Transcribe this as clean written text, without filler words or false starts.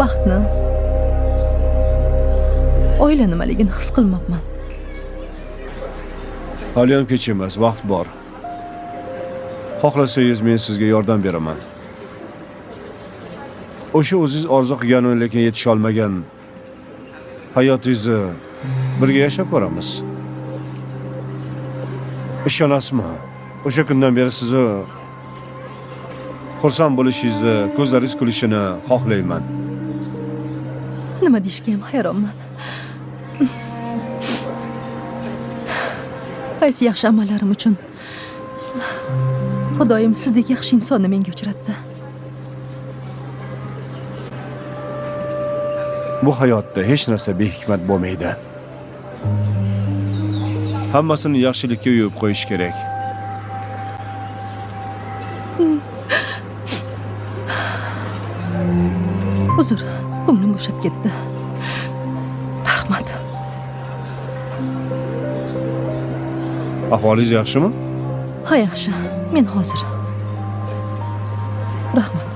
baxtni, oila nimaligini his qilmabman. Haliyam kech emas, vaqt bor. Xohlasangiz men sizga yordam beraman. O'sha o'zingiz orzu qilgan lekin yetisha olmagan hayotingizni birga yashab boramiz. Ishonasizmi? O'sha kundan beri sizni xursand bo'lishingizni, ko'zlaringiz kulishini xohlayman. Nima deyishga ham hayronman. Qaysi yaxshi amallarim uchun Xudoyim sizdek yaxshi insonni menga uchratdi. Bu hayotda hech narsa behikmat bo'lmaydi. Hammasini yaxshilikka yo'yib qo'yish kerak. Uzr, ko'nglim bo'shab ketdi. Rahmat. Ahvolingiz yaxshimi? Ha, yaxshi. Men hozir. Rahmat.